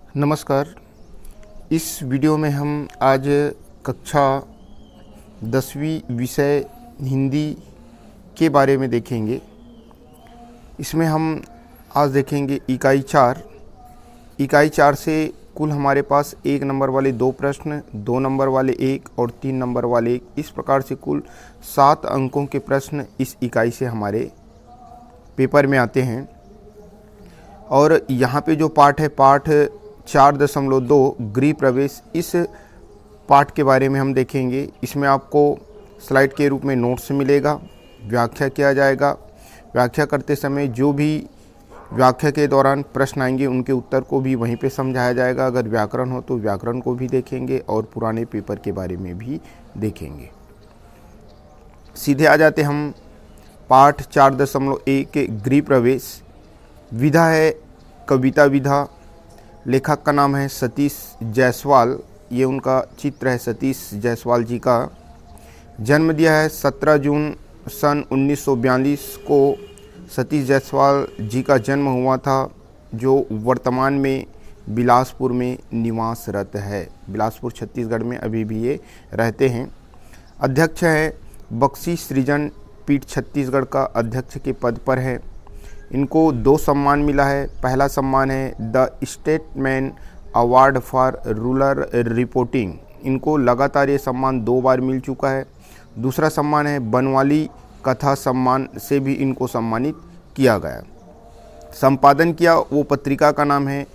नमस्कार। इस वीडियो में हम आज कक्षा 10वीं विषय हिंदी के बारे में देखेंगे। इसमें हम आज देखेंगे इकाई 4। इकाई 4 से कुल हमारे पास 1 नंबर वाले 2 प्रश्न, 2 नंबर वाले 1 और 3 नंबर वाले 1, इस प्रकार से कुल 7 अंकों के प्रश्न इस इकाई से हमारे पेपर में आते हैं। और यहाँ पे जो पाठ है, पाठ 4.2 गृह प्रवेश, इस पाठ के बारे में हम देखेंगे। इसमें आपको स्लाइड के रूप में नोट्स मिलेगा, व्याख्या किया जाएगा। व्याख्या करते समय जो भी व्याख्या के दौरान प्रश्न आएंगे उनके उत्तर को भी वहीं पे समझाया जाएगा। अगर व्याकरण हो तो व्याकरण को भी देखेंगे और पुराने पेपर के बारे में भी देखेंगे। सीधे आ जाते हम पाठ 4.1 गृह प्रवेश। विधा है कविता विधा। लेखक का नाम है सतीश जायसवाल। ये उनका चित्र है सतीश जायसवाल जी का। जन्म दिया है 17 जून सन 1942 को सतीश जायसवाल जी का जन्म हुआ था, जो वर्तमान में बिलासपुर में निवासरत है। बिलासपुर छत्तीसगढ़ में अभी भी ये रहते हैं। अध्यक्ष है बख्शी सृजन पीठ छत्तीसगढ़ का अध्यक्ष के पद पर है। इनको 2 सम्मान मिला है। पहला सम्मान है the statesman award for rural reporting. इनको लगातार ये सम्मान 2 बार मिल चुका है। दूसरा सम्मान है बनवाली कथा सम्मान से भी इनको सम्मानित किया गया। संपादन किया वो पत्रिका का नाम है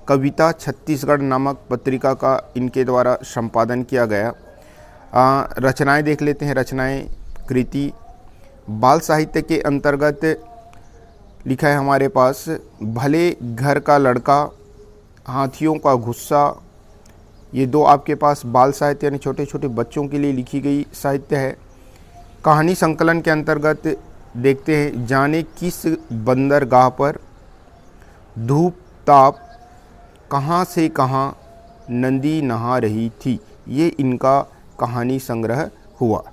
कविता छत्तीसगढ़ नामक पत्रिका का इनके द्वारा संपादन किया गया। रचनाएं देख लेते हैं। रचनाएं कृति बाल साहित्य के अंतर्गत लिखा है हमारे पास भले घर का लड़का, हाथियों का गुस्सा। ये 2 आपके पास बाल साहित्य यानी छोटे छोटे बच्चों के लिए लिखी गई साहित्य है। कहानी संकलन के अंतर्गत देखते हैं जाने किस बंदरगाह पर धूप ताप कहाँ से कहाँ नदी नहा रही थी। ये इनका कहानी संग्रह हुआ।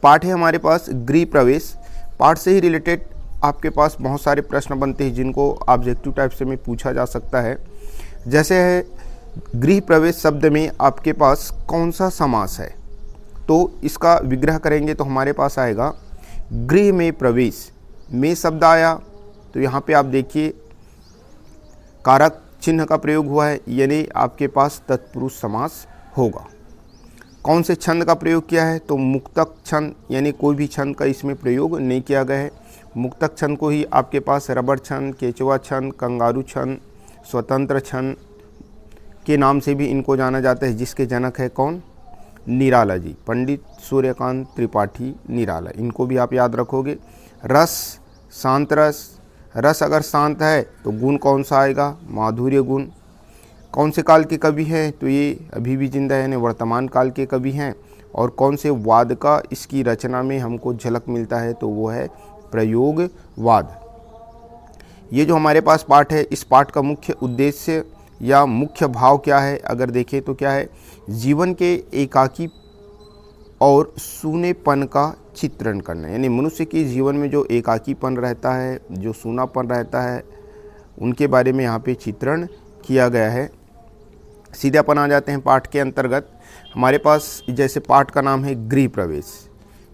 पाठ है हमारे पास गृह प्रवेश। पाठ से ही रिलेटेड आपके पास बहुत सारे प्रश्न बनते हैं जिनको ऑब्जेक्टिव टाइप से में पूछा जा सकता है। जैसे है गृह प्रवेश शब्द में आपके पास कौन सा समास है, तो इसका विग्रह करेंगे तो हमारे पास आएगा गृह में प्रवेश। में शब्द आया तो यहाँ पे आप देखिए कारक चिन्ह का प्रयोग हुआ है, यानी आपके पास तत्पुरुष समास होगा। कौन से छंद का प्रयोग किया है, तो मुक्तक छंद, यानी कोई भी छंद का इसमें प्रयोग नहीं किया गया है। मुक्तक छंद को ही आपके पास रबड़ छंद, केचवा छंद, कंगारू छंद, स्वतंत्र छंद के नाम से भी इनको जाना जाता है, जिसके जनक है कौन, निराला जी, पंडित सूर्यकांत त्रिपाठी निराला। इनको भी आप याद रखोगे। रस शांत रस। रस अगर शांत है तो गुण कौन सा आएगा, माधुर्य गुण। कौन से काल के कवि हैं, तो ये अभी भी जिंदा है यानी वर्तमान काल के कवि हैं। और कौन से वाद का इसकी रचना में हमको झलक मिलता है, तो वो है प्रयोगवाद। ये जो हमारे पास पाठ है, इस पाठ का मुख्य उद्देश्य या मुख्य भाव क्या है, अगर देखें तो क्या है, जीवन के एकाकी और सूनेपन का चित्रण करना। यानी मनुष्य के जीवन में जो एकाकीपन रहता है, जो सूनापन रहता है, उनके बारे में यहाँ पे चित्रण किया गया है। सीधे अपन आ जाते हैं पाठ के अंतर्गत। हमारे पास जैसे पाठ का नाम है गृह प्रवेश।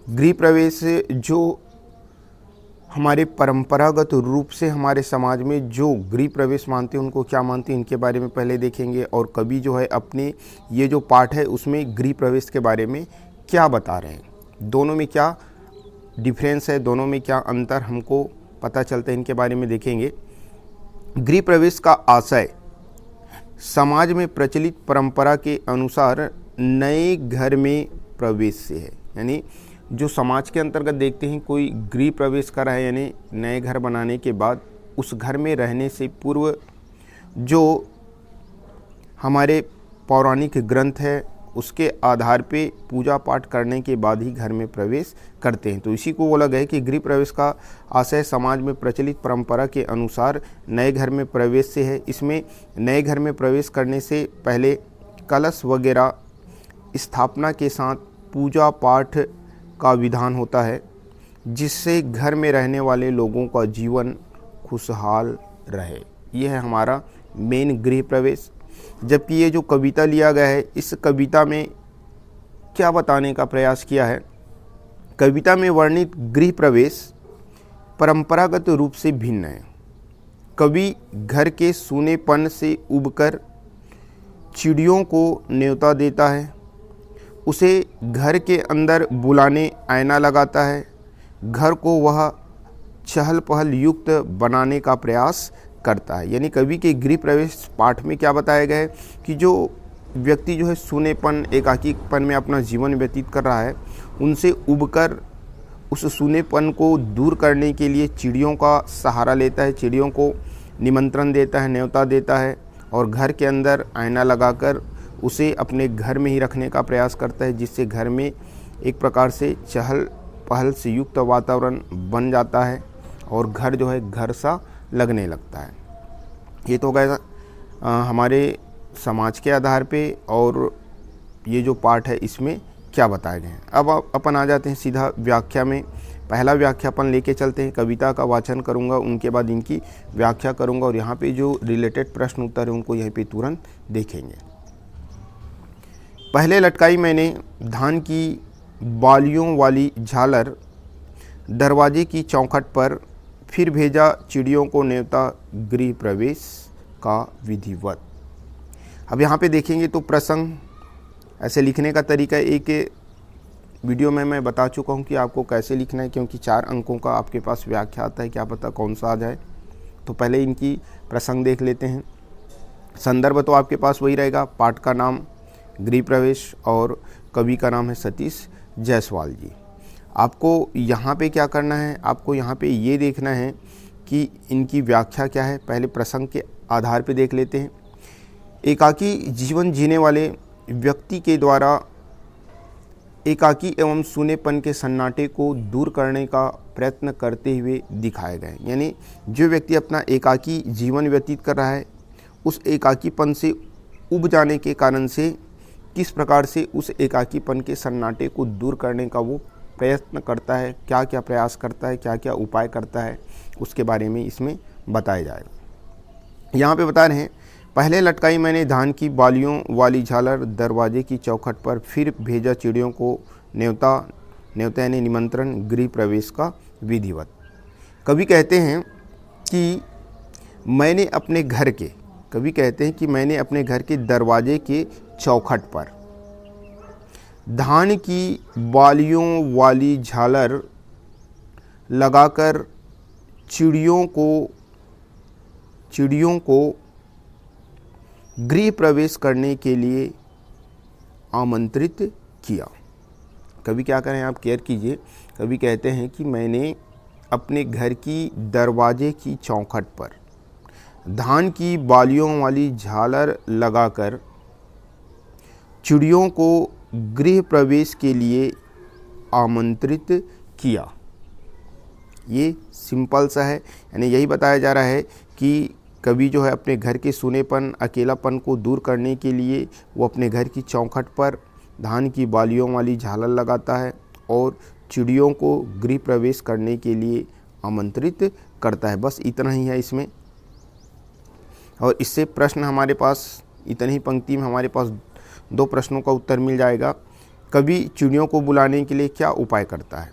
गृह प्रवेश जो हमारे परंपरागत रूप से हमारे समाज में जो गृह प्रवेश मानते हैं उनको क्या मानते हैं, इनके बारे में पहले देखेंगे। और कवि जो है अपने ये जो पाठ है उसमें गृह प्रवेश के बारे में क्या बता रहे हैं, दोनों में क्या डिफरेंस है, दोनों में क्या अंतर हमको पता चलता है, इनके बारे में देखेंगे। गृह प्रवेश का आशय समाज में प्रचलित परंपरा के अनुसार नए घर में प्रवेश से है। यानी जो समाज के अंतर्गत देखते हैं कोई गृह प्रवेश कर रहा है, यानी नए घर बनाने के बाद उस घर में रहने से पूर्व जो हमारे पौराणिक ग्रंथ है उसके आधार पे पूजा पाठ करने के बाद ही घर में प्रवेश करते हैं। तो इसी को बोला गया है कि गृह प्रवेश का आशय समाज में प्रचलित परंपरा के अनुसार नए घर में प्रवेश से है। इसमें नए घर में प्रवेश करने से पहले कलश वगैरह स्थापना के साथ पूजा पाठ का विधान होता है, जिससे घर में रहने वाले लोगों का जीवन खुशहाल रहे। यह है हमारा मेन गृह प्रवेश। जबकि ये जो कविता लिया गया है, इस कविता में क्या बताने का प्रयास किया है? कविता में वर्णित गृह प्रवेश परंपरागत रूप से भिन्न है। कवि घर के सूनेपन से उबकर चिड़ियों को न्योता देता है, उसे घर के अंदर बुलाने आईना लगाता है, घर को वह चहल पहल युक्त बनाने का प्रयास करता है। यानी कवि के गृह प्रवेश पाठ में क्या बताया गया है कि जो व्यक्ति जो है सूनेपन, एकाकीपन में अपना जीवन व्यतीत कर रहा है, उनसे उबकर उस सूनेपन को दूर करने के लिए चिड़ियों का सहारा लेता है, चिड़ियों को निमंत्रण देता है, न्योता देता है और घर के अंदर आईना लगाकर उसे अपने घर में ही रखने का प्रयास करता है, जिससे घर में एक प्रकार से चहल पहल से युक्त वातावरण बन जाता है और घर जो है घर सा लगने लगता है। ये तो गया हमारे समाज के आधार पे, और ये जो पाठ है इसमें क्या बताए गए हैं। अब अपन आ जाते हैं सीधा व्याख्या में। पहला व्याख्या अपन लेके चलते हैं। कविता का वाचन करूंगा, उनके बाद इनकी व्याख्या करूंगा और यहाँ पे जो रिलेटेड प्रश्न उत्तर है उनको यहीं पे तुरंत देखेंगे। पहले लटकाई मैंने धान की बालियों वाली झालर दरवाजे की चौखट पर, फिर भेजा चिड़ियों को न्योता गृह प्रवेश का विधिवत। अब यहाँ पे देखेंगे तो प्रसंग ऐसे लिखने का तरीका एक वीडियो में मैं बता चुका हूँ कि आपको कैसे लिखना है, क्योंकि 4 अंकों का आपके पास व्याख्या आता है, क्या पता कौन सा आ जाए। तो पहले इनकी प्रसंग देख लेते हैं। संदर्भ तो आपके पास वही रहेगा, पाठ का नाम गृह प्रवेश और कवि का नाम है सतीश जायसवाल जी। आपको यहाँ पे क्या करना है, आपको यहाँ पे ये देखना है कि इनकी व्याख्या क्या है। पहले प्रसंग के आधार पे देख लेते हैं। एकाकी जीवन जीने वाले व्यक्ति के द्वारा एकाकी एवं सूनेपन के सन्नाटे को दूर करने का प्रयत्न करते हुए दिखाए गए। यानी जो व्यक्ति अपना एकाकी जीवन व्यतीत कर रहा है, उस एकाकीपन से उब जाने के कारण से किस प्रकार से उस एकाकीपन के सन्नाटे को दूर करने का वो प्रयत्न करता है, क्या क्या प्रयास करता है, क्या क्या उपाय करता है, उसके बारे में इसमें बताया जाएगा। यहाँ पे बता रहे हैं, पहले लटकाई मैंने धान की बालियों वाली झालर दरवाजे की चौखट पर, फिर भेजा चिड़ियों को न्योता यानी निमंत्रण गृह प्रवेश का विधिवत। कवि कहते हैं कि मैंने अपने घर के दरवाजे के चौखट पर धान की बालियों वाली झालर लगाकर चिड़ियों को गृह प्रवेश करने के लिए आमंत्रित किया। कवि क्या करें, आप केयर कीजिए। कवि कहते हैं कि मैंने अपने घर की दरवाजे की चौखट पर धान की बालियों वाली झालर लगाकर चिड़ियों को गृह प्रवेश के लिए आमंत्रित किया। ये सिंपल सा है, यानी यही बताया जा रहा है कि कवि जो है अपने घर के सूनेपन, अकेलापन को दूर करने के लिए वो अपने घर की चौखट पर धान की बालियों वाली झालर लगाता है और चिड़ियों को गृह प्रवेश करने के लिए आमंत्रित करता है। बस इतना ही है इसमें। और इससे प्रश्न हमारे पास, इतनी ही पंक्ति में हमारे पास 2 प्रश्नों का उत्तर मिल जाएगा। कवि चिड़ियों को बुलाने के लिए क्या उपाय करता है,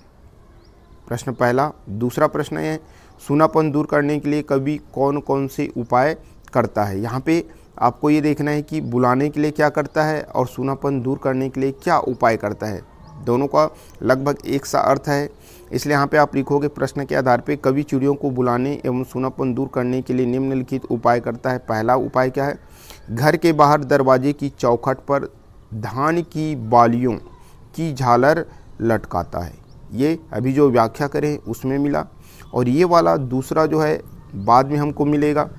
प्रश्न पहला। दूसरा प्रश्न है, सूनापन दूर करने के लिए कवि कौन कौन से उपाय करता है। यहाँ पे आपको ये देखना है कि बुलाने के लिए क्या करता है और सूनापन दूर करने के लिए क्या उपाय करता है। दोनों का लगभग एक सा अर्थ है, इसलिए यहाँ पे आप लिखोगे प्रश्न के आधार पे, कवि चिड़ियों को बुलाने एवं सूनापन दूर करने के लिए निम्नलिखित उपाय करता है। पहला उपाय क्या है, घर के बाहर दरवाजे की चौखट पर धान की बालियों की झालर लटकाता है। ये अभी जो व्याख्या करें उसमें मिला। और ये वाला दूसरा जो है बाद में हमको मिलेगा,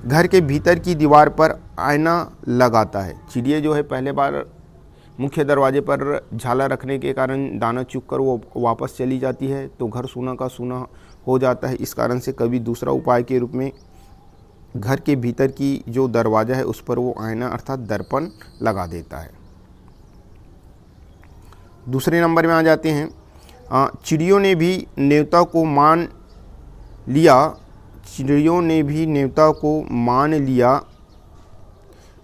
घर के भीतर की दीवार पर आईना लगाता है। चिड़िया जो है पहले बार मुख्य दरवाजे पर झालर रखने के कारण दाना चुग कर वो वापस चली जाती है, तो घर सूना का सूना हो जाता है। इस कारण से कभी दूसरा उपाय के रूप में घर के भीतर की जो दरवाज़ा है उस पर वो आईना अर्थात दर्पण लगा देता है। दूसरे नंबर में आ जाते हैं, चिड़ियों ने भी न्योता को मान लिया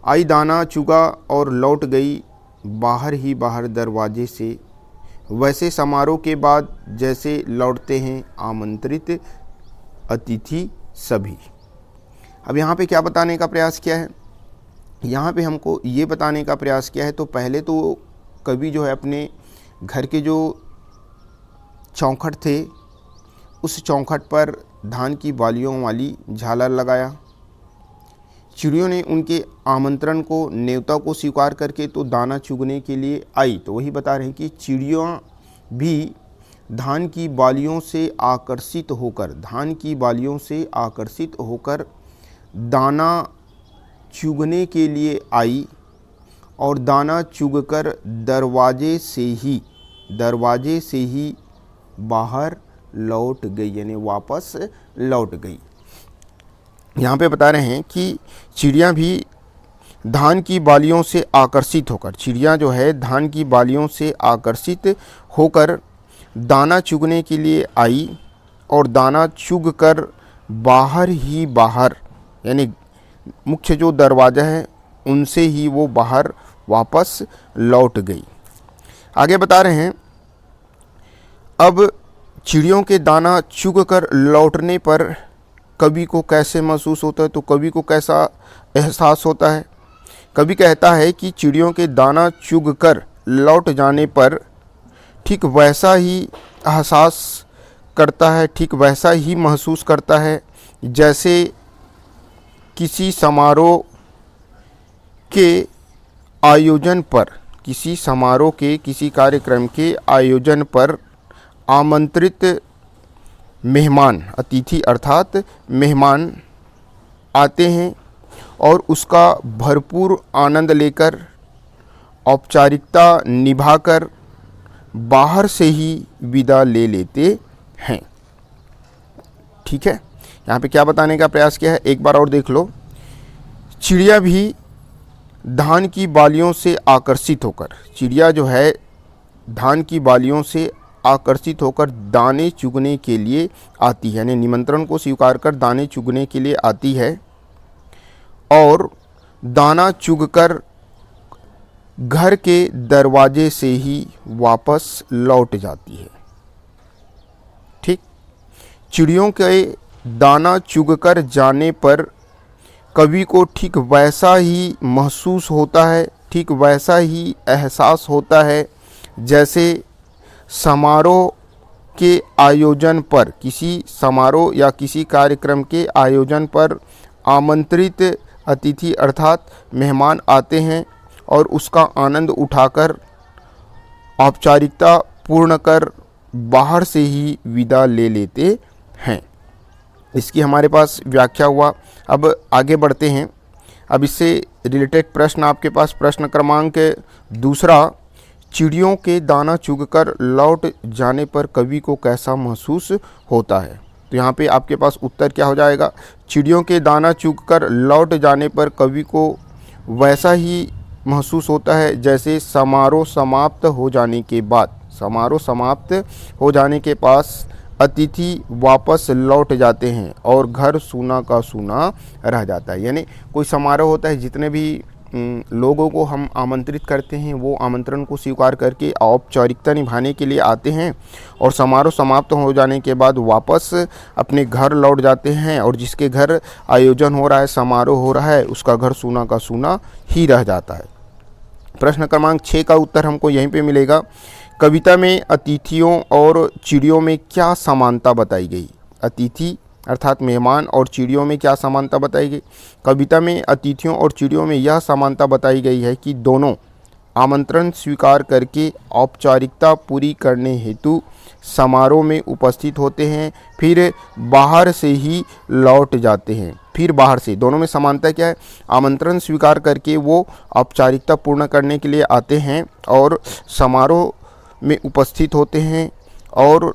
आई दाना चुगा और लौट गई बाहर ही बाहर दरवाजे से, वैसे समारोह के बाद जैसे लौटते हैं आमंत्रित अतिथि सभी। अब यहाँ पे क्या बताने का प्रयास किया है, यहाँ पे हमको ये बताने का प्रयास किया है। तो पहले तो कवि जो है अपने घर के जो चौखट थे उस चौखट पर धान की बालियों वाली झालर लगाया। चिड़ियों ने उनके आमंत्रण को, न्योता को स्वीकार करके तो दाना चुगने के लिए आई। तो वही बता रहे हैं कि चिड़ियों भी धान की बालियों से आकर्षित होकर दाना चुगने के लिए आई और दाना चुगकर दरवाजे से ही बाहर लौट गई, यानी वापस लौट गई। यहाँ पे बता रहे हैं कि चिड़िया भी धान की बालियों से आकर्षित होकर, चिड़िया जो है धान की बालियों से आकर्षित होकर दाना चुगने के लिए आई और दाना चुग कर बाहर ही बाहर, यानी मुख्य जो दरवाज़ा है उनसे ही वो बाहर वापस लौट गई। आगे बता रहे हैं, अब चिड़ियों के दाना चुग कर लौटने पर कवि को कैसे महसूस होता है, तो कवि को कैसा एहसास होता है। कवि कहता है कि चिड़ियों के दाना चुग कर लौट जाने पर ठीक वैसा ही एहसास करता है, ठीक वैसा ही महसूस करता है जैसे किसी समारोह के आयोजन पर, किसी कार्यक्रम के आयोजन पर आमंत्रित मेहमान, अतिथि अर्थात मेहमान आते हैं और उसका भरपूर आनंद लेकर, औपचारिकता निभाकर बाहर से ही विदा ले लेते हैं। ठीक है, यहाँ पे क्या बताने का प्रयास किया है, एक बार और देख लो। चिड़िया भी धान की बालियों से आकर्षित होकर, चिड़िया जो है धान की बालियों से आकर्षित होकर दाने चुगने के लिए आती है, यानी निमंत्रण को स्वीकार कर दाने चुगने के लिए आती है और दाना चुगकर घर के दरवाजे से ही वापस लौट जाती है। ठीक, चिड़ियों के दाना चुगकर जाने पर कवि को ठीक वैसा ही महसूस होता है, ठीक वैसा ही एहसास होता है जैसे समारोह के आयोजन पर, किसी समारोह या किसी कार्यक्रम के आयोजन पर आमंत्रित अतिथि अर्थात मेहमान आते हैं और उसका आनंद उठाकर, औपचारिकता पूर्ण कर बाहर से ही विदा ले लेते हैं। इसकी हमारे पास व्याख्या हुआ। अब आगे बढ़ते हैं। अब इससे रिलेटेड प्रश्न आपके पास, प्रश्न क्रमांक 2, चिड़ियों के दाना चुगकर लौट जाने पर कवि को कैसा महसूस होता है। तो यहाँ पे आपके पास उत्तर क्या हो जाएगा, चिड़ियों के दाना चुगकर लौट जाने पर कवि को वैसा ही महसूस होता है जैसे समारोह समाप्त हो जाने के पास अतिथि वापस लौट जाते हैं और घर सूना का सूना रह जाता है। यानी कोई समारोह होता है, जितने भी लोगों को हम आमंत्रित करते हैं वो आमंत्रण को स्वीकार करके औपचारिकता निभाने के लिए आते हैं और समारोह समाप्त हो जाने के बाद वापस अपने घर लौट जाते हैं और जिसके घर आयोजन हो रहा है, समारोह हो रहा है, उसका घर सूना का सूना ही रह जाता है। प्रश्न क्रमांक 6 का उत्तर हमको यहीं पे मिलेगा। कविता में अतिथियों और चिड़ियों में क्या समानता बताई गई। अतिथि अर्थात मेहमान और चिड़ियों में क्या समानता बताई गई। कविता में अतिथियों और चिड़ियों में यह समानता बताई गई है कि दोनों आमंत्रण स्वीकार करके औपचारिकता पूरी करने हेतु समारोह में उपस्थित होते हैं, फिर बाहर से ही लौट जाते हैं। फिर बाहर से, दोनों में समानता क्या है, आमंत्रण स्वीकार करके वो औपचारिकता पूर्ण करने के लिए आते हैं और समारोह में उपस्थित होते हैं और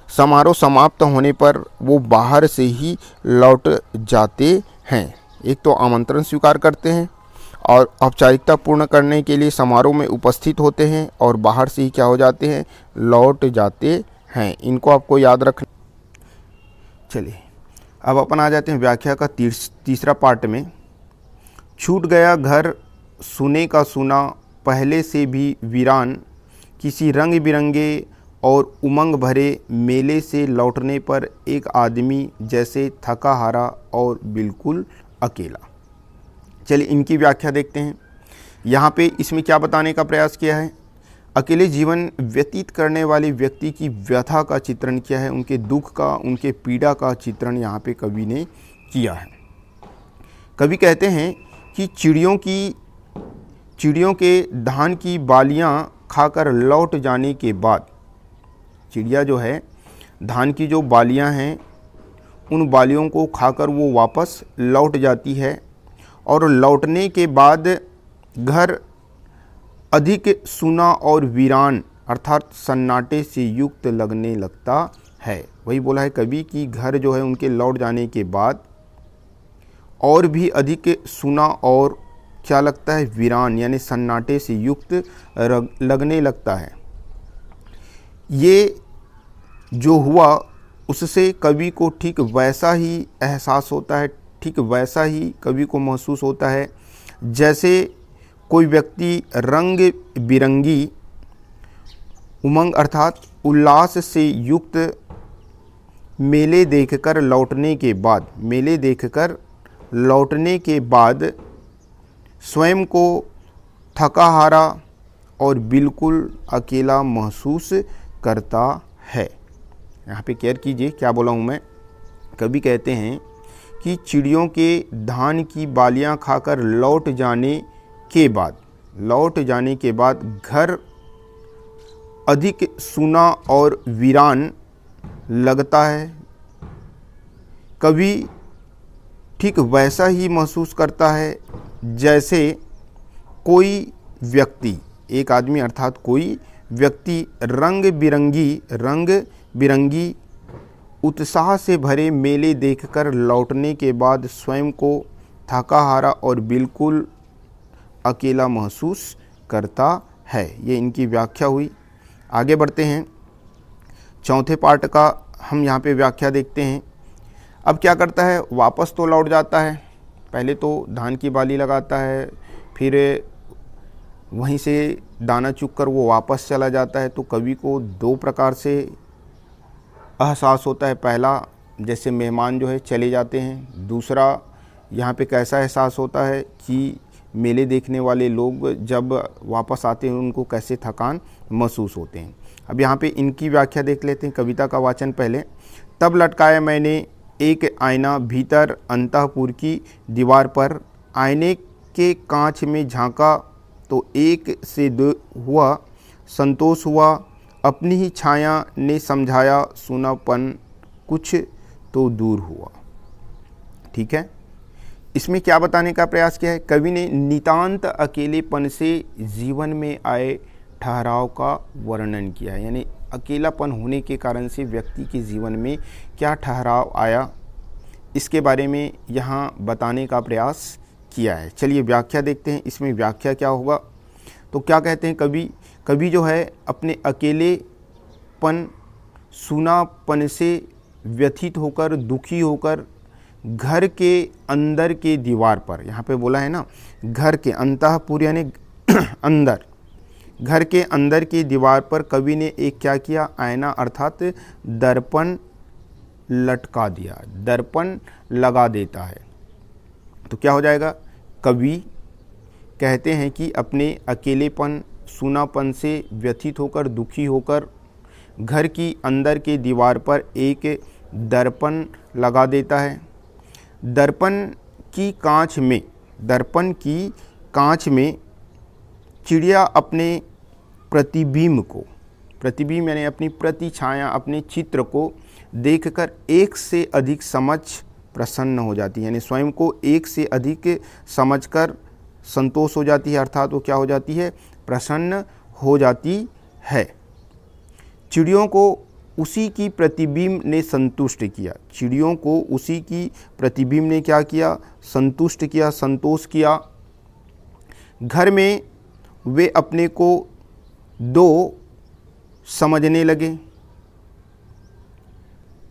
समारोह समाप्त होने पर वो बाहर से ही लौट जाते हैं। एक तो आमंत्रण स्वीकार करते हैं और औपचारिकता पूर्ण करने के लिए समारोह में उपस्थित होते हैं और बाहर से ही क्या हो जाते हैं, लौट जाते हैं। इनको आपको याद रखना। चलिए अब अपन आ जाते हैं व्याख्या का तीसरा पार्ट में। छूट गया घर सुने का सुना, पहले से भी वीरान, किसी रंग बिरंगे और उमंग भरे मेले से लौटने पर एक आदमी जैसे थका हारा और बिल्कुल अकेला। चलिए इनकी व्याख्या देखते हैं। यहाँ पे इसमें क्या बताने का प्रयास किया है, अकेले जीवन व्यतीत करने वाले व्यक्ति की व्यथा का चित्रण किया है, उनके दुख का, उनके पीड़ा का चित्रण यहाँ पे कवि ने किया है। कवि कहते हैं कि चिड़ियों के धान की बालियाँ खाकर लौट जाने के बाद, चिड़िया जो है धान की जो बालियाँ हैं उन बालियों को खाकर वो वापस लौट जाती है और लौटने के बाद घर अधिक सूना और वीरान अर्थात सन्नाटे से युक्त लगने लगता है। वही बोला है कवि कि घर जो है उनके लौट जाने के बाद और भी अधिक सूना और क्या लगता है, वीरान यानी सन्नाटे से युक्त लगने लगता है। ये जो हुआ उससे कवि को ठीक वैसा ही एहसास होता है, ठीक वैसा ही कवि को महसूस होता है जैसे कोई व्यक्ति रंग बिरंगी उमंग अर्थात उल्लास से युक्त मेले देखकर लौटने के बाद स्वयं को थका हारा और बिल्कुल अकेला महसूस करता है। यहाँ पे केयर कीजिए क्या बोला हूँ मैं। कवि कहते हैं कि चिड़ियों के धान की बालियाँ खाकर लौट जाने के बाद घर अधिक सूना और वीरान लगता है। कवि ठीक वैसा ही महसूस करता है जैसे कोई व्यक्ति, एक आदमी अर्थात कोई व्यक्ति रंग बिरंगी उत्साह से भरे मेले देखकर लौटने के बाद स्वयं को थका हारा और बिल्कुल अकेला महसूस करता है। ये इनकी व्याख्या हुई। आगे बढ़ते हैं, चौथे पार्ट का हम यहाँ पे व्याख्या देखते हैं। अब क्या करता है, वापस तो लौट जाता है, पहले तो धान की बाली लगाता है, फिर वहीं से दाना चुग कर वो वापस चला जाता है। तो कवि को दो प्रकार से एहसास होता है। पहला, जैसे मेहमान जो है चले जाते हैं। दूसरा, यहाँ पे कैसा एहसास होता है कि मेले देखने वाले लोग जब वापस आते हैं उनको कैसे थकान महसूस होते हैं। अब यहाँ पे इनकी व्याख्या देख लेते हैं, कविता का वाचन पहले। तब लटकाया मैंने एक आईना भीतर अंतःपुर की दीवार पर, आईने के कांच में झांका तो एक से दो हुआ, संतोष हुआ, अपनी ही छाया ने समझाया, सूनापन कुछ तो दूर हुआ। ठीक है, इसमें क्या बताने का प्रयास किया है, कवि ने नितांत अकेलेपन से जीवन में आए ठहराव का वर्णन किया है। यानी अकेलापन होने के कारण से व्यक्ति के जीवन में क्या ठहराव आया, इसके बारे में यहाँ बताने का प्रयास किया है। चलिए व्याख्या देखते हैं, इसमें व्याख्या क्या होगा। तो क्या कहते हैं कवि जो है अपने अकेलेपन सूनापन से व्यथित होकर, दुखी होकर घर के अंदर के दीवार पर, यहाँ पे बोला है ना घर के, अंतःपुर यानी अंदर, घर के अंदर की दीवार पर कवि ने एक क्या किया, आईना अर्थात दर्पण लटका दिया, दर्पण लगा देता है। तो क्या हो जाएगा, कवि कहते हैं कि अपने अकेलेपन सूनापन से व्यथित होकर, दुखी होकर घर की अंदर के दीवार पर एक दर्पण लगा देता है। दर्पण की कांच में चिड़िया अपने प्रतिबिंब यानी अपनी प्रतिछाया, अपने चित्र को देखकर एक से अधिक समझ प्रसन्न हो जाती है। यानी स्वयं को एक से अधिक समझकर संतोष हो जाती है, अर्थात वो क्या हो जाती है, प्रसन्न हो जाती है। चिड़ियों को उसी की प्रतिबिंब ने संतुष्ट किया, चिड़ियों को उसी की प्रतिबिंब ने क्या किया, संतुष्ट किया, संतोष किया। घर में वे अपने को दो समझने लगे।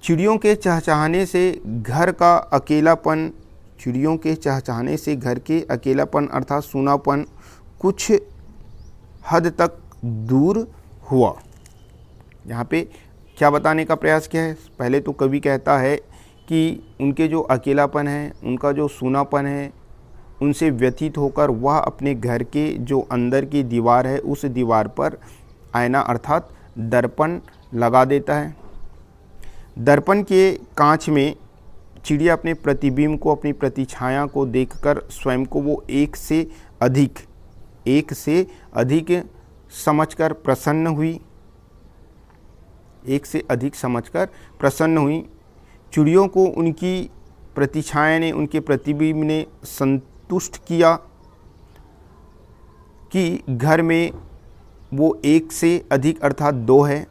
चिड़ियों के चहचहाने से घर का अकेलापन चिड़ियों के चहचहाने से घर के अकेलापन अर्थात सूनापन कुछ हद तक दूर हुआ। यहाँ पे क्या बताने का प्रयास किया है? पहले तो कवि कहता है कि उनके जो अकेलापन है, उनका जो सूनापन है, उनसे व्यथित होकर वह अपने घर के जो अंदर की दीवार है उस दीवार पर आईना अर्थात दर्पण लगा देता है। दर्पण के कांच में चिड़िया अपने प्रतिबिंब को, अपनी प्रतिछाया को देखकर स्वयं को वो एक से अधिक समझकर प्रसन्न हुई। चिड़ियों को उनकी प्रतिछाया ने, उनके प्रतिबिंब ने संतुष्ट किया कि घर में वो एक से अधिक अर्थात 2 है।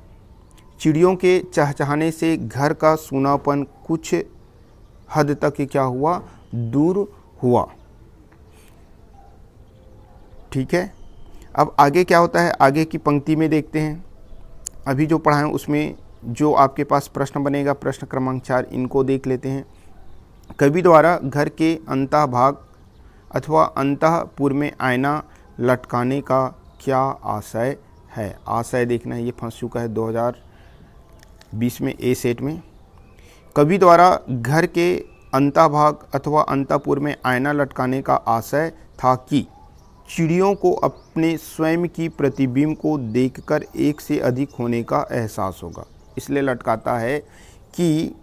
चिड़ियों के चहचहाने से घर का सूनापन कुछ हद तक क्या हुआ? दूर हुआ। ठीक है, अब आगे क्या होता है, आगे की पंक्ति में देखते हैं। अभी जो पढ़ा है उसमें जो आपके पास प्रश्न बनेगा, प्रश्न क्रमांक 4, इनको देख लेते हैं। कवि द्वारा घर के अंतः भाग अथवा अंतःपुर में आईना लटकाने का क्या आशय है? आशय देखना है, ये फंस चुका है 2020 में ए सेट में। कवि द्वारा घर के अंतःभाग अथवा अंतःपुर में आईना लटकाने का आशय था कि चिड़ियों को अपने स्वयं की प्रतिबिंब को देखकर एक से अधिक होने का एहसास होगा। इसलिए लटकाता है कि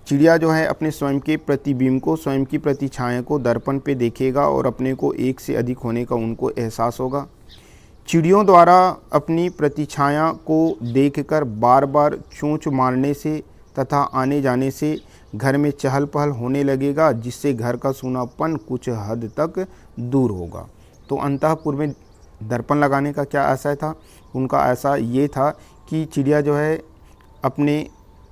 चिड़िया जो है अपने स्वयं के प्रतिबिंब को, स्वयं की प्रतिछाया को दर्पण पे देखेगा और अपने को एक से अधिक होने का उनको एहसास होगा। चिड़ियों द्वारा अपनी प्रतिछाया को देखकर बार बार चोंच मारने से तथा आने जाने से घर में चहल पहल होने लगेगा, जिससे घर का सूनापन कुछ हद तक दूर होगा। तो अंतःपुर में दर्पण लगाने का क्या आशय था? उनका ऐसा ये था कि चिड़िया जो है अपने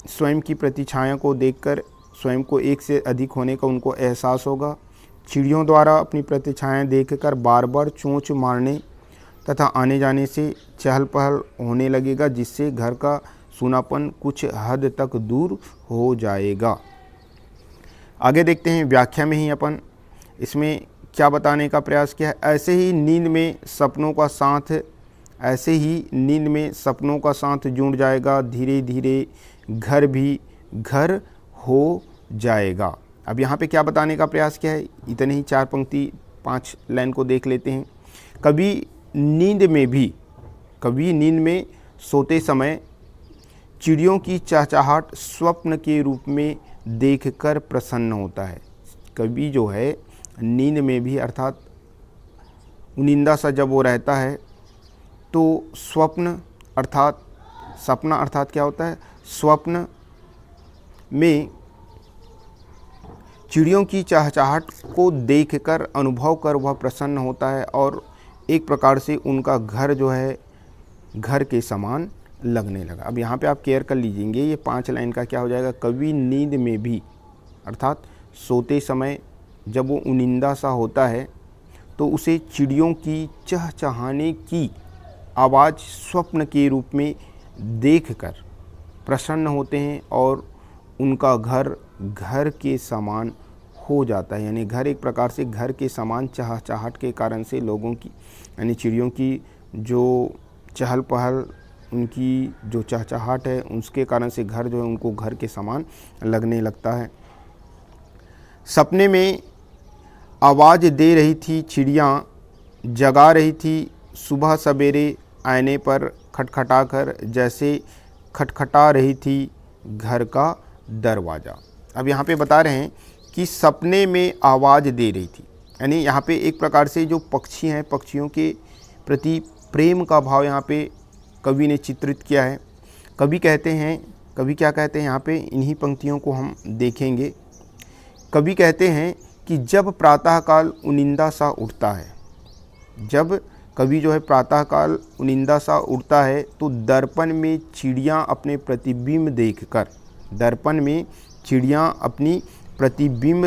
स्वयं की प्रतिछाया को देखकर स्वयं को एक से अधिक होने का उनको एहसास होगा। चिड़ियों द्वारा अपनी प्रतिछाया देखकर बार बार चोंच मारने तथा आने जाने से चहल पहल होने लगेगा, जिससे घर का सूनापन कुछ हद तक दूर हो जाएगा। आगे देखते हैं, व्याख्या में ही अपन इसमें क्या बताने का प्रयास किया है। ऐसे ही नींद में सपनों का साथ जुड़ जाएगा, धीरे धीरे घर भी घर हो जाएगा। अब यहाँ पे क्या बताने का प्रयास किया है? इतने ही 4 पंक्ति 5 लाइन को देख लेते हैं। कभी नींद में सोते समय चिड़ियों की चहचहाट स्वप्न के रूप में देखकर प्रसन्न होता है। कवि जो है नींद में भी अर्थात उनिंदा सा जब वो रहता है तो सपना अर्थात क्या होता है? स्वप्न में चिड़ियों की चहचहाट को देखकर अनुभव कर वह प्रसन्न होता है और एक प्रकार से उनका घर जो है घर के समान लगने लगा। अब यहाँ पे आप केयर कर लीजिएंगे, ये 5 लाइन का क्या हो जाएगा? कवि नींद में भी अर्थात सोते समय जब वो उनिंदा सा होता है तो उसे चिड़ियों की चहचहाने की आवाज़ स्वप्न के रूप में देखकर प्रसन्न होते हैं और उनका घर घर के समान हो जाता है। यानी घर एक प्रकार से घर के समान चहचहाट के कारण से लोगों की यानी चिड़ियों की जो चहल पहल, उनकी जो चहचहाट है, उसके कारण से घर जो है उनको घर के समान लगने लगता है। सपने में आवाज़ दे रही थी चिड़िया, जगा रही थी सुबह सवेरे आईने पर खटखटाकर, जैसे खटखटा रही थी घर का दरवाज़ा। अब यहाँ पे बता रहे हैं कि सपने में आवाज़ दे रही थी, यानी यहाँ पे एक प्रकार से जो पक्षी हैं, पक्षियों के प्रति प्रेम का भाव यहाँ पे कवि ने चित्रित किया है। कवि क्या कहते हैं यहाँ पे, इन्हीं पंक्तियों को हम देखेंगे। कवि कहते हैं कि जब प्रातःकाल उनिंदा सा उठता है, जब कवि जो है प्रातःकाल उनिंदा सा उठता है तो दर्पण में चिड़िया अपने प्रतिबिंब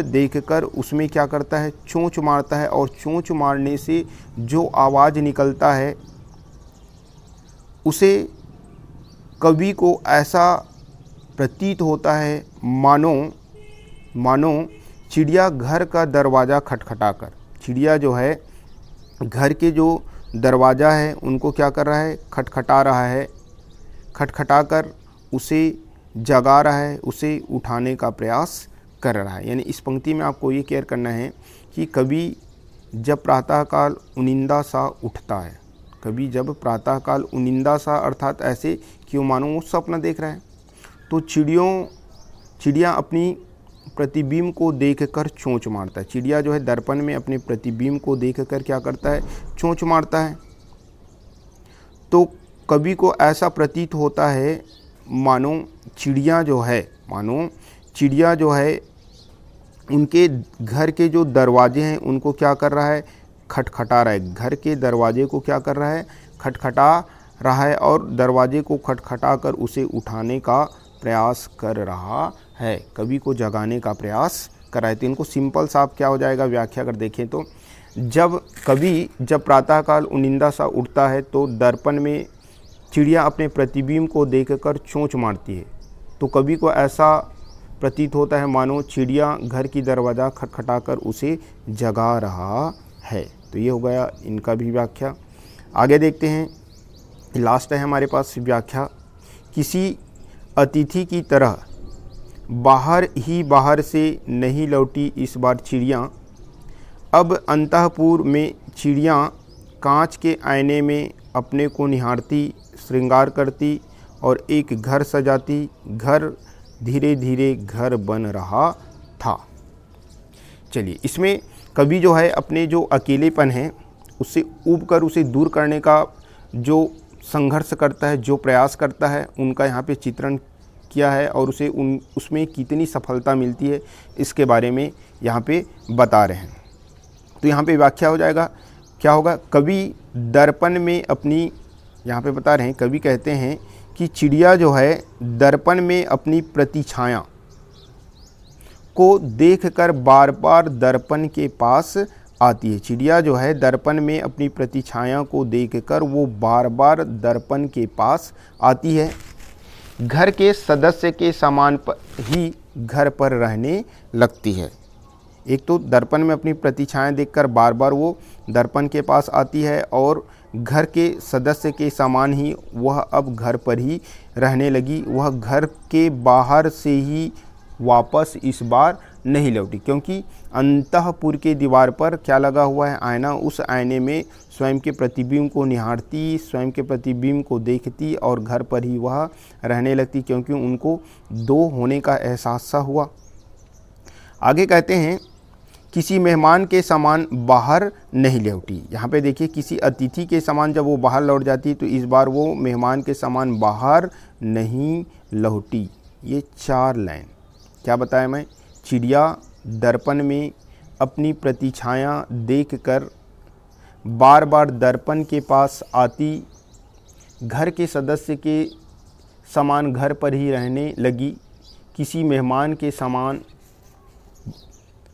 देखकर उसमें क्या करता है? चोंच मारता है और चोंच मारने से जो आवाज़ निकलता है उसे कवि को ऐसा प्रतीत होता है मानो चिड़िया घर का दरवाज़ा खटखटाकर, चिड़िया जो है घर के जो दरवाज़ा है उनको क्या कर रहा है, खटखटा रहा है, खटखटाकर उसे जगा रहा है, उसे उठाने का प्रयास कर रहा है। यानी इस पंक्ति में आपको ये केयर करना है कि कभी जब प्रातःकाल उनिंदा सा उठता है, कभी जब प्रातःकाल उनिंदा सा अर्थात ऐसे कि वो मानो वो सपना देख रहा है, तो चिड़िया अपनी प्रतिबिंब को देखकर चोंच मारता है। चिड़िया जो है दर्पण में अपने प्रतिबिंब को देखकर क्या करता है, चोंच मारता है। तो कवि को ऐसा प्रतीत होता है मानो चिड़िया जो है उनके घर के जो दरवाजे हैं उनको क्या कर रहा है, खटखटा रहा है। घर के दरवाजे को क्या कर रहा है, खटखटा रहा है और दरवाजे को खटखटा कर उसे उठाने का प्रयास कर रहा है, कवि को जगाने का प्रयास कर रहा है। तो इनको सिंपल सा क्या हो जाएगा व्याख्या कर देखें तो, जब प्रातःकाल उनिंदा सा उठता है तो दर्पण में चिड़िया अपने प्रतिबिंब को देखकर चोंच मारती है। तो कवि को ऐसा प्रतीत होता है मानो चिड़िया घर की दरवाज़ा खटखटाकर उसे जगा रहा है। तो ये हो गया इनका भी व्याख्या। आगे देखते हैं, लास्ट है हमारे पास व्याख्या। किसी अतिथि की तरह बाहर से नहीं लौटी इस बार चिड़िया। अब अंतःपुर में चिड़िया कांच के आईने में अपने को निहारती, श्रृंगार करती और एक घर सजाती। घर धीरे धीरे घर बन रहा था। चलिए, इसमें कवि जो है अपने जो अकेलेपन है उससे ऊबकर उसे दूर करने का जो संघर्ष करता है, जो प्रयास करता है, उनका यहाँ पे चित्रण किया है और उसमें कितनी सफलता मिलती है इसके बारे में यहाँ पे बता रहे हैं। तो यहाँ पे व्याख्या हो जाएगा, क्या होगा, कवि दर्पण में अपनी, यहाँ पे बता रहे हैं, कवि कहते हैं कि चिड़िया जो है दर्पण में अपनी प्रतिछाया को देखकर बार बार दर्पण के पास आती है। चिड़िया जो है दर्पण में अपनी प्रतिछाया को देखकर वो बार बार दर्पण के पास आती है। घर के सदस्य के समान ही घर पर रहने लगती है। एक तो दर्पण में अपनी प्रतिछाया देखकर बार बार वो दर्पण के पास आती है और घर के सदस्य के समान ही वह अब घर पर ही रहने लगी। वह घर के बाहर से ही वापस इस बार नहीं लौटी, क्योंकि अंतःपुर के दीवार पर क्या लगा हुआ है, आईना। उस आईने में स्वयं के प्रतिबिंब को निहारती, स्वयं के प्रतिबिंब को देखती और घर पर ही वह रहने लगती, क्योंकि उनको दो होने का एहसास सा हुआ। आगे कहते हैं, किसी मेहमान के समान बाहर नहीं लौटी। यहाँ पे देखिए, किसी अतिथि के समान जब वो बाहर लौट जाती तो इस बार वो मेहमान के समान बाहर नहीं लौटी। ये 4 लाइन क्या बताया मैं, चिड़िया दर्पण में अपनी प्रतिछाया देखकर बार बार दर्पण के पास आती, घर के सदस्य के समान घर पर ही रहने लगी, किसी मेहमान के समान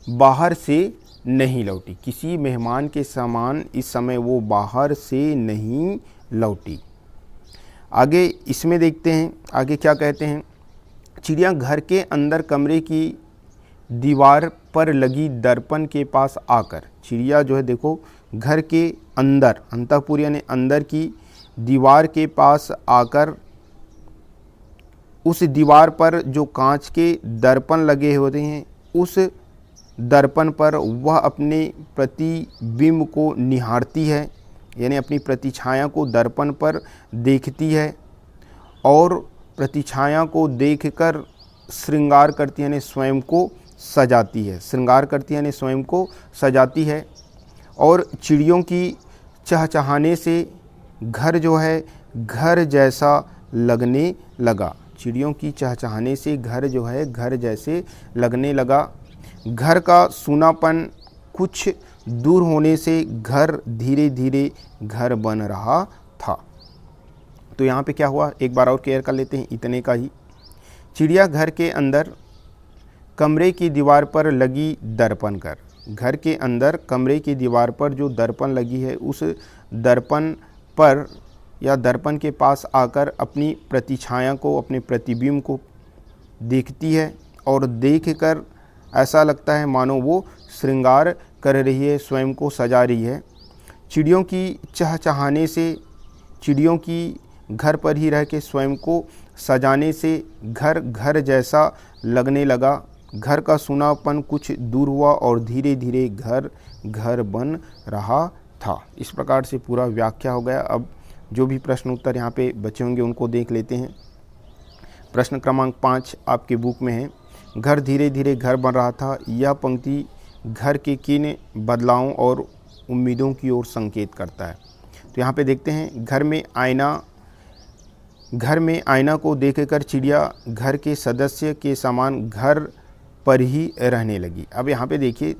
बाहर से नहीं लौटी। किसी मेहमान के समान इस समय वो बाहर से नहीं लौटी। आगे इसमें देखते हैं, आगे क्या कहते हैं, चिड़िया घर के अंदर कमरे की दीवार पर लगी दर्पण के पास आकर, चिड़िया जो है देखो घर के अंदर, अंतःपुर यानी अंदर की दीवार के पास आकर उस दीवार पर जो कांच के दर्पण लगे होते हैं उस दर्पण पर वह अपने प्रतिबिंब को निहारती है, यानी अपनी प्रतिछाया को दर्पण पर देखती है और प्रतिछाया को देखकर श्रृंगार करती है, यानी स्वयं को सजाती है। श्रृंगार करती है यानी स्वयं को सजाती है। और चिड़ियों की चहचहाने से घर जो है घर जैसा लगने लगा। चिड़ियों की चहचहाने से घर जो है घर जैसे लगने लगा। घर का सूनापन कुछ दूर होने से घर धीरे धीरे घर बन रहा था। तो यहाँ पे क्या हुआ, एक बार और क्लियर कर लेते हैं इतने का ही। चिड़िया घर के अंदर कमरे की दीवार पर लगी दर्पण कर, घर के अंदर कमरे की दीवार पर जो दर्पण लगी है उस दर्पण पर या दर्पण के पास आकर अपनी प्रतिछाया को, अपने प्रतिबिंब को देखती है और देखकर ऐसा लगता है मानो वो श्रृंगार कर रही है, स्वयं को सजा रही है। चिड़ियों की चहचहाने से, चिड़ियों की घर पर ही रह के स्वयं को सजाने से घर घर जैसा लगने लगा। घर का सूनापन कुछ दूर हुआ और धीरे धीरे घर घर बन रहा था। इस प्रकार से पूरा व्याख्या हो गया। अब जो भी प्रश्न उत्तर यहाँ पे बचे होंगे उनको देख लेते हैं। प्रश्न क्रमांक 5 आपके बुक में है। घर धीरे धीरे घर बन रहा था। यह पंक्ति घर के किन बदलावों और उम्मीदों की ओर संकेत करता है? तो यहाँ पे देखते हैं, घर में आईना को देखकर चिड़िया घर के सदस्य के समान घर पर ही रहने लगी। अब यहाँ पे देखिए,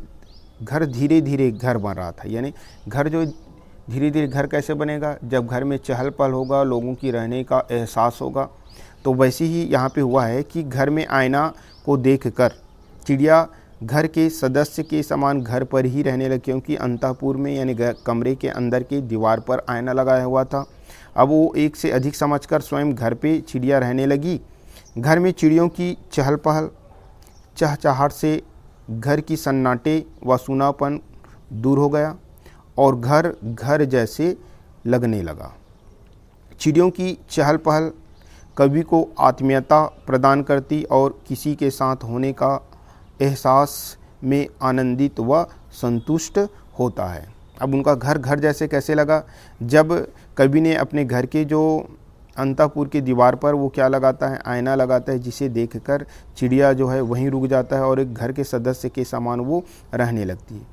घर धीरे धीरे घर बन रहा था, यानी घर जो धीरे धीरे घर कैसे बनेगा? जब घर में चहल पहल होगा, लोगों की रहने का एहसास होगा। तो वैसे ही यहाँ पे हुआ है कि घर में आईना को देखकर चिड़िया घर के सदस्य के समान घर पर ही रहने लगी, क्योंकि अंतःपुर में यानी कमरे के अंदर के दीवार पर आईना लगाया हुआ था। अब वो एक से अधिक समझकर स्वयं घर पे चिड़िया रहने लगी। घर में चिड़ियों की चहल पहल, चहचहाट से घर की सन्नाटे व सूनापन दूर हो गया और घर घर जैसे लगने लगा। चिड़ियों की चहल पहल कवि को आत्मीयता प्रदान करती और किसी के साथ होने का एहसास में आनंदित व संतुष्ट होता है। अब उनका घर घर जैसे कैसे लगा? जब कवि ने अपने घर के जो अंतःपुर की दीवार पर वो क्या लगाता है? आईना लगाता है, जिसे देखकर चिड़िया जो है वहीं रुक जाता है और एक घर के सदस्य के समान वो रहने लगती है।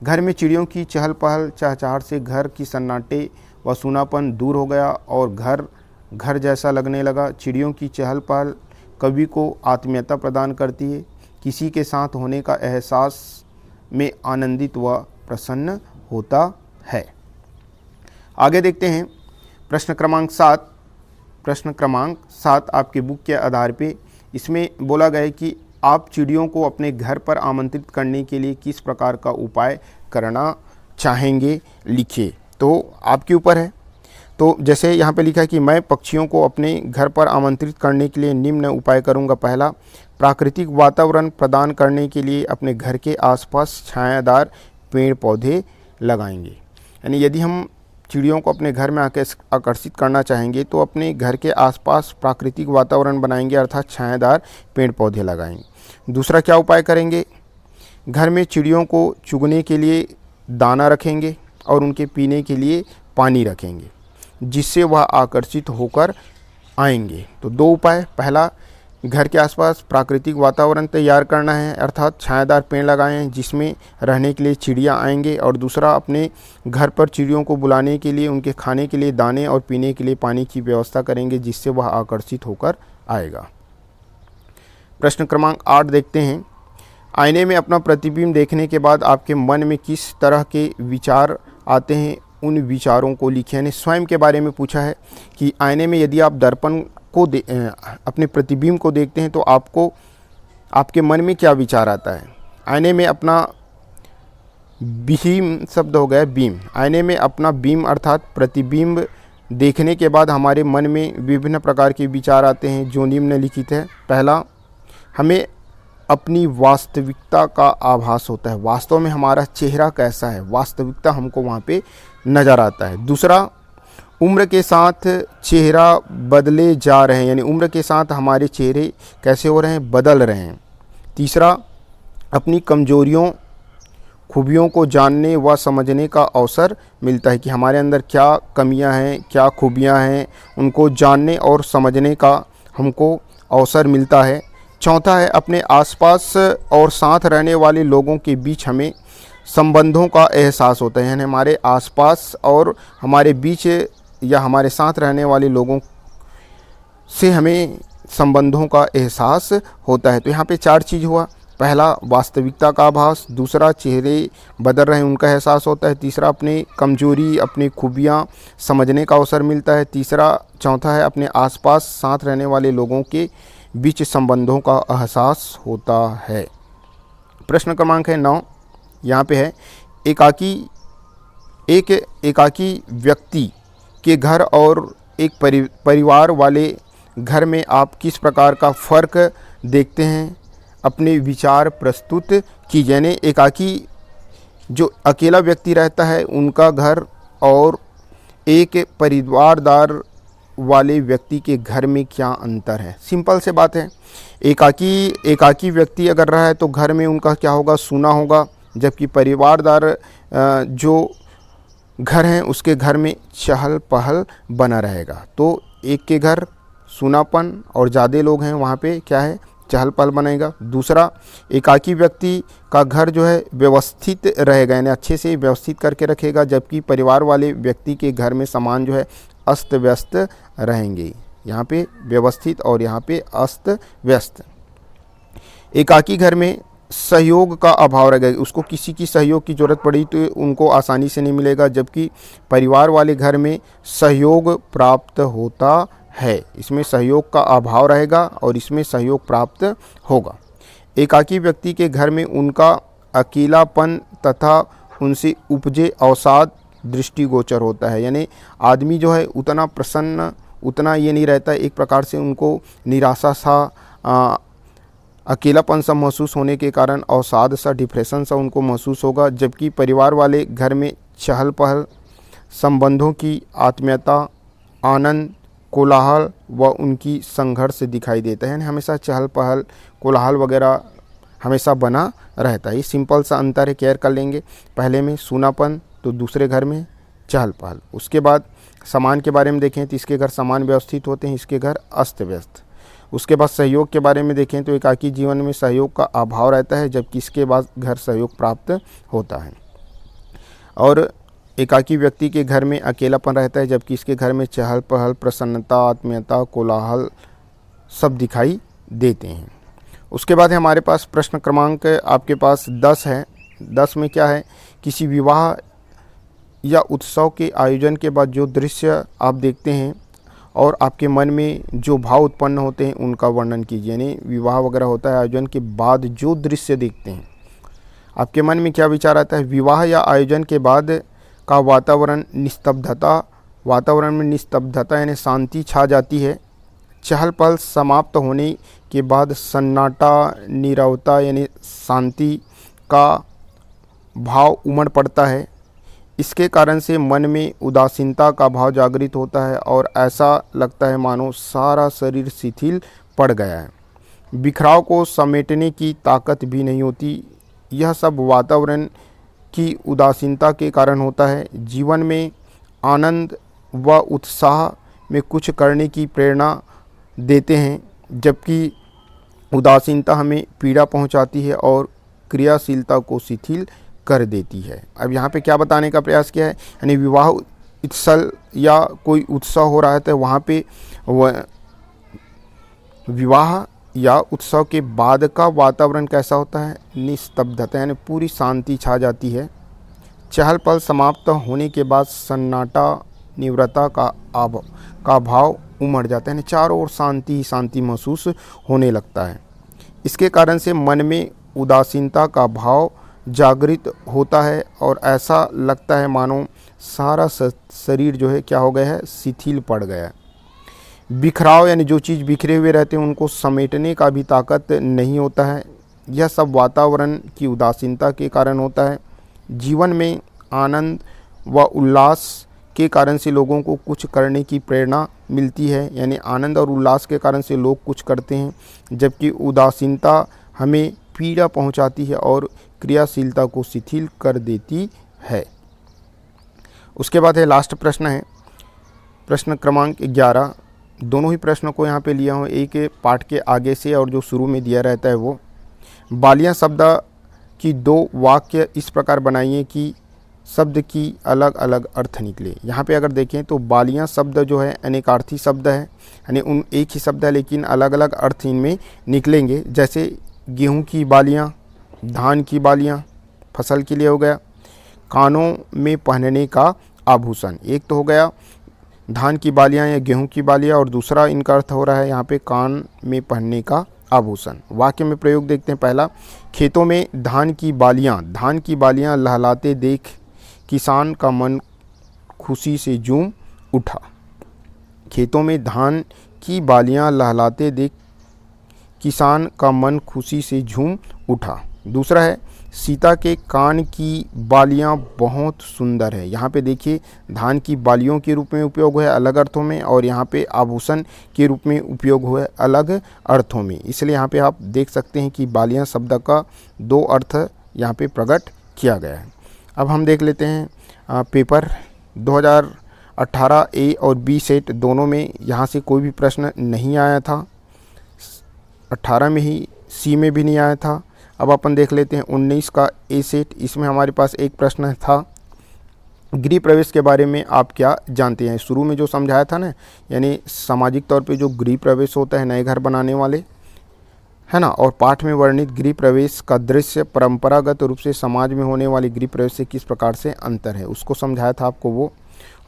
घर में चिड़ियों की चहल पहल, चहचहाट से घर की सन्नाटे व सूनापन दूर हो गया और घर घर जैसा लगने लगा। चिड़ियों की चहल पहल कवि को आत्मीयता प्रदान करती है, किसी के साथ होने का एहसास में आनंदित व प्रसन्न होता है। आगे देखते हैं प्रश्न क्रमांक 7। प्रश्न क्रमांक 7 आपके बुक के आधार पे इसमें बोला गया है कि आप चिड़ियों को अपने घर पर आमंत्रित करने के लिए किस प्रकार का उपाय करना चाहेंगे, लिखिए। तो आपके ऊपर है। तो जैसे यहाँ पे लिखा है कि मैं पक्षियों को अपने घर पर आमंत्रित करने के लिए निम्न उपाय करूँगा। पहला, प्राकृतिक वातावरण प्रदान करने के लिए अपने घर के आसपास छायादार पेड़ पौधे लगाएंगे। यानी यदि हम चिड़ियों को अपने घर में आकर्षित करना चाहेंगे तो अपने घर के आसपास प्राकृतिक वातावरण बनाएंगे, अर्थात छायादार पेड़ पौधे लगाएंगे। दूसरा क्या उपाय करेंगे? घर में चिड़ियों को चुगने के लिए दाना रखेंगे और उनके पीने के लिए पानी रखेंगे, जिससे वह आकर्षित होकर आएंगे। तो 2 उपाय, पहला घर के आसपास प्राकृतिक वातावरण तैयार करना है, अर्थात छायादार पेड़ लगाएं जिसमें रहने के लिए चिड़िया आएंगे, और दूसरा अपने घर पर चिड़ियों को बुलाने के लिए उनके खाने के लिए दाने और पीने के लिए पानी की व्यवस्था करेंगे, जिससे वह आकर्षित होकर आएगा। प्रश्न क्रमांक 8 देखते हैं। आईने में अपना प्रतिबिंब देखने के बाद आपके मन में किस तरह के विचार आते हैं, उन विचारों को लिखें। यानी स्वयं के बारे में पूछा है कि आईने में यदि आप दर्पण को अपने प्रतिबिंब को देखते हैं तो आपको आपके मन में क्या विचार आता है। आईने में अपना बीम शब्द हो गया बीम। आईने में अपना बीम अर्थात प्रतिबिंब देखने के बाद हमारे मन में विभिन्न प्रकार के विचार आते हैं, जो निम्नलिखित है। पहला, हमें अपनी वास्तविकता का आभास होता है, वास्तव में हमारा चेहरा कैसा है, वास्तविकता हमको वहाँ पे नज़र आता है। दूसरा, उम्र के साथ चेहरा बदले जा रहे हैं, यानी उम्र के साथ हमारे चेहरे कैसे हो रहे हैं, बदल रहे हैं। तीसरा, अपनी कमजोरियों खूबियों को जानने व समझने का अवसर मिलता है कि हमारे अंदर क्या कमियां हैं, क्या खूबियां हैं, उनको जानने और समझने का हमको अवसर मिलता है। चौथा है, अपने आसपास और साथ रहने वाले लोगों के बीच हमें संबंधों का एहसास होता है, यानी हमारे आसपास और हमारे बीच या हमारे साथ रहने वाले लोगों से हमें संबंधों का एहसास होता है। तो यहाँ पे 4 चीज़ हुआ। पहला, वास्तविकता का आभास। दूसरा, चेहरे बदल रहे हैं उनका एहसास होता है। तीसरा, अपनी कमजोरी अपनी खूबियाँ समझने का अवसर मिलता है। चौथा है, अपने आसपास साथ रहने वाले लोगों के बीच संबंधों का एहसास होता है। प्रश्न क्रमांक है 9, यहाँ पे है, एक एकाकी व्यक्ति के घर और एक परिवार वाले घर में आप किस प्रकार का फ़र्क देखते हैं? अपने विचार प्रस्तुत कीजिए। यानी एकाकी जो अकेला व्यक्ति रहता है उनका घर और एक परिवारदार वाले व्यक्ति के घर में क्या अंतर है। सिंपल से बात है, एकाकी व्यक्ति अगर रहा है तो घर में उनका क्या होगा, सूना होगा, जबकि परिवारदार जो घर हैं उसके घर में चहल पहल बना रहेगा। तो एक के घर सूनापन और ज़्यादा लोग हैं वहाँ पे क्या है, चहल पहल बनेगा। दूसरा, एकाकी व्यक्ति का घर जो है व्यवस्थित रहेगा, यानी अच्छे से व्यवस्थित करके रखेगा, जबकि परिवार वाले व्यक्ति के घर में सामान जो है अस्त व्यस्त रहेंगे। यहाँ पे व्यवस्थित और यहाँ पे अस्त व्यस्त। एकाकी घर में सहयोग का अभाव रहेगा, उसको किसी की सहयोग की ज़रूरत पड़ी तो उनको आसानी से नहीं मिलेगा, जबकि परिवार वाले घर में सहयोग प्राप्त होता है। इसमें सहयोग का अभाव रहेगा और इसमें सहयोग प्राप्त होगा। एकाकी व्यक्ति के घर में उनका अकेलापन तथा उनसे उपजे अवसाद दृष्टिगोचर होता है। यानी आदमी जो है उतना प्रसन्न, उतना ये नहीं रहता है, एक प्रकार से उनको निराशा सा, अकेलापन सा महसूस होने के कारण अवसाद सा, डिप्रेशन सा उनको महसूस होगा। जबकि परिवार वाले घर में चहल पहल, संबंधों की आत्मीयता, आनंद, कोलाहल व उनकी संघर्ष दिखाई देता है। यानी हमेशा चहल पहल, कोलाहल वगैरह हमेशा बना रहता है। ये सिंपल सा अंतर है, केयर कर लेंगे। पहले में सूनापन तो दूसरे घर में चहल पहल। उसके बाद सामान के बारे में देखें तो इसके घर सामान व्यवस्थित होते हैं, इसके घर अस्त व्यस्त। उसके बाद सहयोग के बारे में देखें तो एकाकी जीवन में सहयोग का अभाव रहता है, जबकि इसके बाद घर सहयोग प्राप्त होता है। और एकाकी व्यक्ति के घर में अकेलापन रहता है, जबकि इसके घर में चहल पहल, प्रसन्नता, आत्मीयता, कोलाहल सब दिखाई देते हैं। उसके बाद हमारे पास प्रश्न क्रमांक आपके पास 10 है। 10 में क्या है, किसी विवाह या उत्सव के आयोजन के बाद जो दृश्य आप देखते हैं और आपके मन में जो भाव उत्पन्न होते हैं उनका वर्णन कीजिए। यानी विवाह वगैरह होता है, आयोजन के बाद जो दृश्य देखते हैं आपके मन में क्या विचार आता है। विवाह या आयोजन के बाद का वातावरण निस्तब्धता, वातावरण में निस्तब्धता यानी शांति छा जाती है। चहल पहल समाप्त होने के बाद सन्नाटा, नीरवता यानी शांति का भाव उमड़ पड़ता है। इसके कारण से मन में उदासीनता का भाव जागृत होता है और ऐसा लगता है मानो सारा शरीर शिथिल पड़ गया है। बिखराव को समेटने की ताकत भी नहीं होती। यह सब वातावरण की उदासीनता के कारण होता है। जीवन में आनंद व उत्साह में कुछ करने की प्रेरणा देते हैं, जबकि उदासीनता हमें पीड़ा पहुंचाती है और क्रियाशीलता को शिथिल कर देती है। अब यहाँ पे क्या बताने का प्रयास किया है, यानी विवाह उत्सव या कोई उत्सव हो रहा है तो वहाँ पे विवाह या उत्सव के बाद का वातावरण कैसा होता है, निस्तब्धता यानी पूरी शांति छा जाती है। चहल पहल समाप्त होने के बाद सन्नाटा, निवृत्ता का भाव उमड़ जाता है, यानी चारों ओर शांति ही शांति महसूस होने लगता है। इसके कारण से मन में उदासीनता का भाव जागृत होता है और ऐसा लगता है मानो सारा शरीर जो है क्या हो गया है, शिथिल पड़ गया है। बिखराव यानी जो चीज़ बिखरे हुए रहते हैं उनको समेटने का भी ताकत नहीं होता है। यह सब वातावरण की उदासीनता के कारण होता है। जीवन में आनंद व उल्लास के कारण से लोगों को कुछ करने की प्रेरणा मिलती है, यानी आनंद और उल्लास के कारण से लोग कुछ करते हैं, जबकि उदासीनता हमें पीड़ा पहुंचाती है और क्रियाशीलता को शिथिल कर देती है। उसके बाद है लास्ट प्रश्न है प्रश्न क्रमांक 11। दोनों ही प्रश्नों को यहाँ पे लिया हूँ, एक पाठ के आगे से और जो शुरू में दिया रहता है वो। बालियाँ शब्द की 2 वाक्य इस प्रकार बनाइए कि शब्द की अलग अलग अर्थ निकले। यहाँ पे अगर देखें तो बालियाँ शब्द जो है अनेकार्थी शब्द है, यानी उन एक ही शब्द है लेकिन अलग अलग अर्थ इनमें निकलेंगे। जैसे गेहूँ की बालियाँ, धान की बालियाँ फसल के लिए हो गया। कानों में पहनने का आभूषण, एक तो हो गया धान की बालियाँ या गेहूं की बालियाँ और दूसरा इनका अर्थ हो रहा है यहाँ पे कान में पहनने का आभूषण। वाक्य में प्रयोग देखते हैं। पहला, खेतों में धान की बालियाँ लहलाते देख किसान का मन खुशी से झूम उठा। खेतों में धान की बालियाँ लहलाते देख किसान का मन खुशी से झूम उठा। दूसरा है सीता के कान की बालियां बहुत सुंदर है। यहाँ पे देखिए धान की बालियों के रूप में उपयोग हुआ है अलग अर्थों में, और यहाँ पे आभूषण के रूप में उपयोग हुआ है अलग अर्थों में। इसलिए यहाँ पे आप देख सकते हैं कि बालियां शब्द का दो अर्थ यहाँ पे प्रकट किया गया है। अब हम देख लेते हैं पेपर 2018 ए और बी सेट दोनों में यहाँ से कोई भी प्रश्न नहीं आया था। 18 में ही सी में भी नहीं आया था। अब अपन देख लेते हैं 19 का ए सेट। इसमें हमारे पास एक प्रश्न था, गृह प्रवेश के बारे में आप क्या जानते हैं। शुरू में जो समझाया था ना, यानी सामाजिक तौर पे जो गृह प्रवेश होता है नए घर बनाने वाले, है ना, और पाठ में वर्णित गृह प्रवेश का दृश्य परंपरागत रूप से समाज में होने वाले गृह प्रवेश से किस प्रकार से अंतर है, उसको समझाया था आपको वो।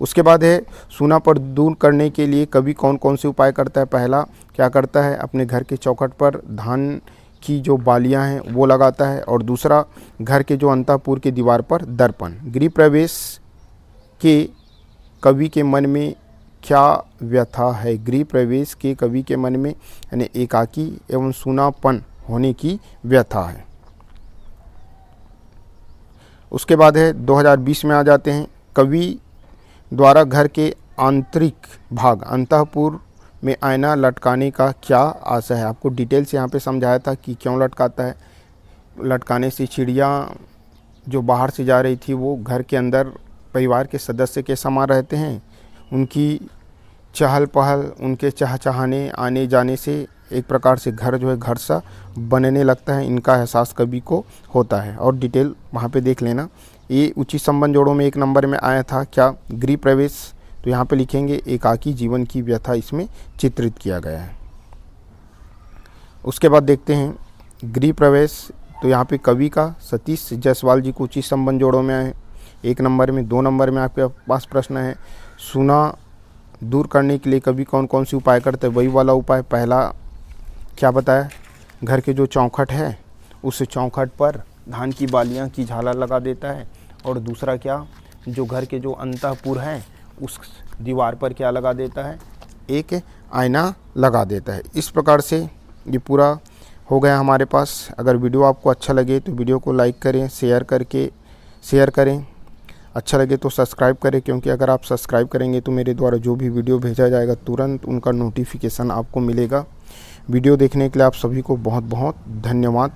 उसके बाद है सूनापन दूर करने के लिए कवि कौन कौन से उपाय करता है। पहला क्या करता है, अपने घर के चौखट पर धान की जो बालियां हैं वो लगाता है, और दूसरा घर के जो अंतःपुर की दीवार पर दर्पण। गृह प्रवेश के कवि के मन में क्या व्यथा है। गृह प्रवेश के कवि के मन में यानी एकाकी एवं सूनापन होने की व्यथा है। उसके बाद है 2020 में आ जाते हैं, कवि द्वारा घर के आंतरिक भाग अंतःपुर में आईना लटकाने का क्या आशय है। आपको डिटेल से यहाँ पे समझाया था कि क्यों लटकाता है। लटकाने से चिड़िया जो बाहर से जा रही थी वो घर के अंदर परिवार के सदस्य के समान रहते हैं। उनकी चहल पहल, उनके चहचहाने आने जाने से एक प्रकार से घर जो है घर सा बनने लगता है। इनका एहसास कवि को होता है, और डिटेल वहाँ पे देख लेना। ये उचित संबंध जोड़ों में एक नंबर में आया था क्या, गृह प्रवेश। तो यहाँ पे लिखेंगे एकाकी जीवन की व्यथा इसमें चित्रित किया गया है। उसके बाद देखते हैं गृह प्रवेश। तो यहाँ पे कवि का सतीश जायसवाल जी को उचित संबंध जोड़ों में आए एक नंबर में। 2 नंबर में आपके पास प्रश्न है, सूना दूर करने के लिए कवि कौन कौन से उपाय करते हैं। वही वाला उपाय पहला क्या बताया, घर के जो चौखट है उस चौखट पर धान की बालियां की झालर लगा देता है, और दूसरा क्या, जो घर के जो अंतःपुर है उस दीवार पर क्या लगा देता है, एक आईना लगा देता है। इस प्रकार से ये पूरा हो गया हमारे पास। अगर वीडियो आपको अच्छा लगे तो वीडियो को लाइक करें, शेयर करें। अच्छा लगे तो सब्सक्राइब करें, क्योंकि अगर आप सब्सक्राइब करेंगे तो मेरे द्वारा जो भी वीडियो भेजा जाएगा तुरंत उनका नोटिफिकेशन आपको मिलेगा। वीडियो देखने के लिए आप सभी को बहुत बहुत धन्यवाद।